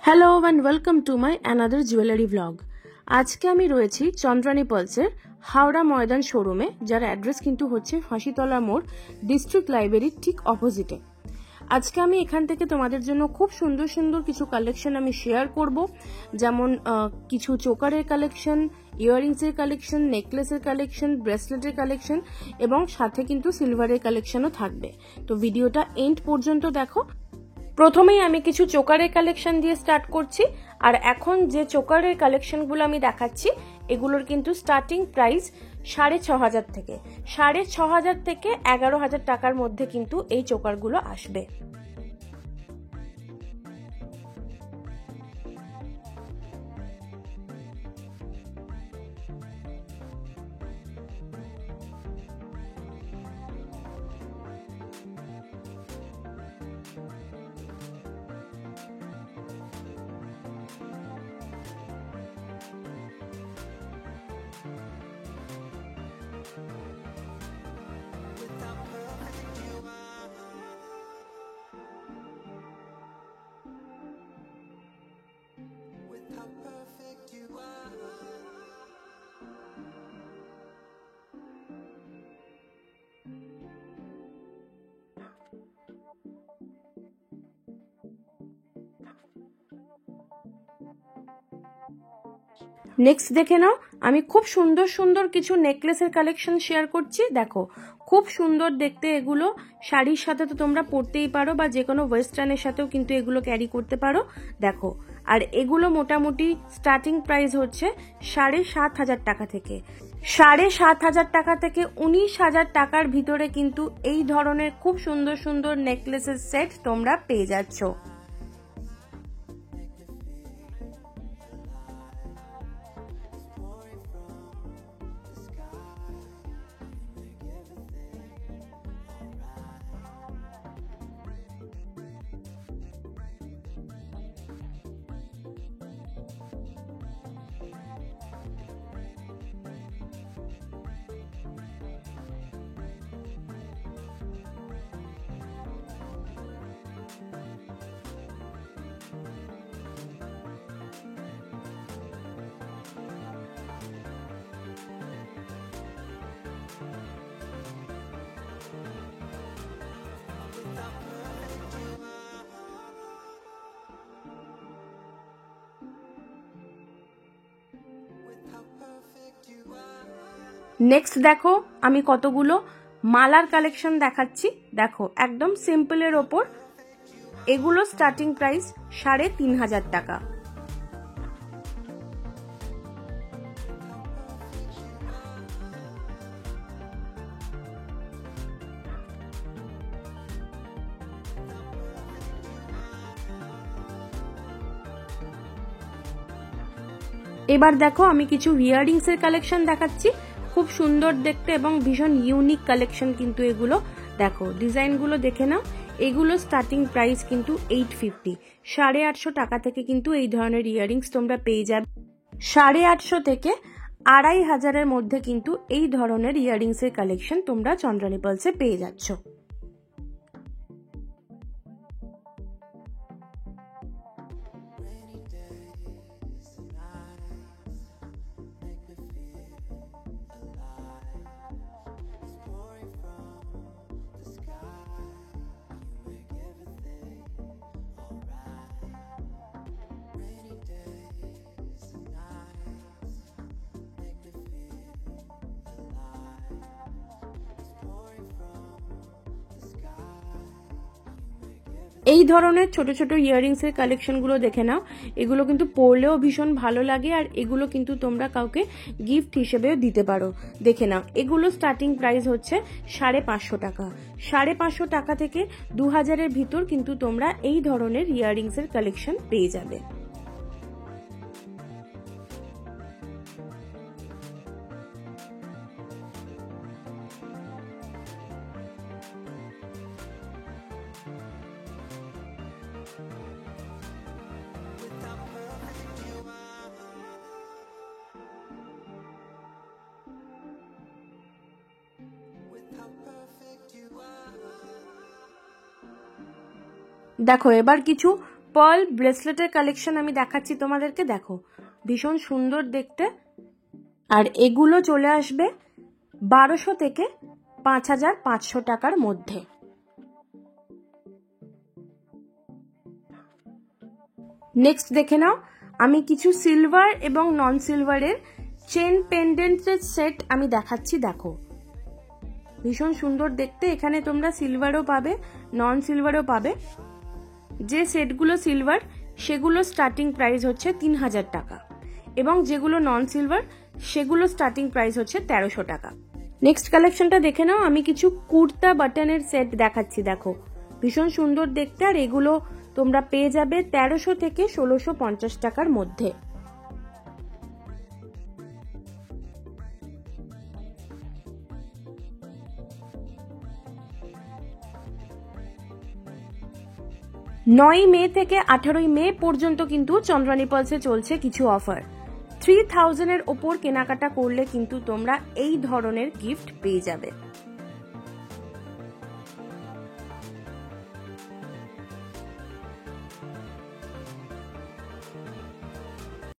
Hello and welcome to my another jewellery blog. আজকে আমি রয়েছি চন্দ্রানী পালসের হাওড়া ময়দান শোরুমে, যার অ্যাড্রেস কিন্তু হচ্ছে ফাঁসিতলা মোড়, ডিস্ট্রিক্ট লাইব্রেরির ঠিক অপোজিটে। আজকে আমি এখান থেকে তোমাদের জন্য খুব সুন্দর সুন্দর কিছু কালেকশন আমি শেয়ার করব, যেমন কিছু চোকারের কালেকশন, ইয়াররিংসের কালেকশন, নেকলেসের কালেকশন, ব্রেসলেটের কালেকশন এবং সাথে কিন্তু সিলভারের কালেকশনও থাকবে। তো ভিডিওটা এন্ড পর্যন্ত দেখো। প্রথমেই আমি কিছু চোকারের কালেকশন দিয়ে স্টার্ট করছি। আর এখন যে চোকারের কালেকশনগুলো আমি দেখাচ্ছি, এগুলোর কিন্তু স্টার্টিং প্রাইস 6,500 থেকে 6,500 থেকে 11,000 টাকার মধ্যে কিন্তু এই চোকারগুলো আসবে। নেক্সট দেখে নাও, আমি খুব সুন্দর সুন্দর কিছু নেকলেসের কালেকশন শেয়ার করছি। দেখো, খুব সুন্দর দেখতে এগুলো। শাড়ির সাথে তো তোমরা পরতেই পারো বা যে কোনো ওয়েস্টার্নের সাথেও কিন্তু এগুলো ক্যারি করতে পারো। দেখো, আর এগুলো মোটামুটি স্টার্টিং প্রাইস হচ্ছে 7,500 টাকা থেকে 7,500 টাকা থেকে 19,000 টাকার ভিতরে কিন্তু এই ধরনের খুব সুন্দর সুন্দর নেকলেসের সেট তোমরা পেয়ে যাচ্ছ। নেক্সট দেখো, আমি কতগুলো মালার কালেকশন দেখাচ্ছি। দেখো, একদম সিম্পলের ওপর এগুলো স্টার্টিং প্রাইস 3,500 টাকা। এবার দেখো, আমি কিছু ইয়াররিংস এর কালেকশন দেখাচ্ছি। খুব সুন্দর দেখতে এবং ভীষণ ইউনিক কালেকশন কিন্তু এগুলো। দেখো, ডিজাইনগুলো দেখে নাও। এগুলো স্টার্টিং প্রাইস কিন্তু 850, 850 টাকা থেকে কিন্তু এই ধরনের ইয়াররিংস তোমরা পেয়ে যাবে। 850 থেকে 2,500 মধ্যে কিন্তু এই ধরনের ইয়াররিংস এর কালেকশন তোমরা চন্দ্রানী পালসে পেয়ে যাচ্ছ। এই ধরনের ছোট ছোট ইয়াররিংস এর কালেকশন গুলো দেখে নাও। এগুলো কিন্তু পরলেও ভীষণ ভালো লাগে, আর এগুলো কিন্তু তোমরা কাউকে গিফট হিসেবেও দিতে পারো। দেখে নাও, এগুলো স্টার্টিং প্রাইস হচ্ছে 550 টাকা। 550 টাকা থেকে 2,000 ভিতর কিন্তু তোমরা এই ধরনের ইয়াররিংস এর কালেকশন পেয়ে যাবে। দেখো, এবার কিছু পার্ল ব্রেসলেটের কালেকশন আমি দেখাচ্ছি তোমাদেরকে, দেখো ভীষণ সুন্দর দেখতে। আর এগুলো চলে আসবে 1200 থেকে 5500 টাকার মধ্যে। নেক্সট দেখে নাও, আমি কিছু সিলভার এবং নন সিলভারের চেন পেন্ডেন্টের সেট আমি দেখাচ্ছি, দেখো ভীষণ সুন্দর দেখতে। এখানে তোমরা সিলভারও পাবে, নন সিলভারও পাবে। যে সেটগুলো সিলভার সেগুলো স্টার্টিং প্রাইস হচ্ছে 3000 টাকা, এবং যেগুলো নন সিলভার সেগুলো স্টার্টিং প্রাইস হচ্ছে 1300 টাকা। নেক্সট কালেকশনটা দেখে নাও, আমি কিছু কুর্তা বাটনের সেট দেখাচ্ছি, দেখো ভীষণ সুন্দর দেখতে। আর এগুলো তোমরা পেয়ে যাবে 1300 থেকে 1650 টাকার মধ্যে। নয় মে থেকে 18 মে পর্যন্ত কিন্তু চন্দ্রানী পালসে চলছে কিছু অফার। 3000 এর ওপর কেনাকাটা করলে কিন্তু তোমরা এই ধরনের গিফট পেয়ে যাবে।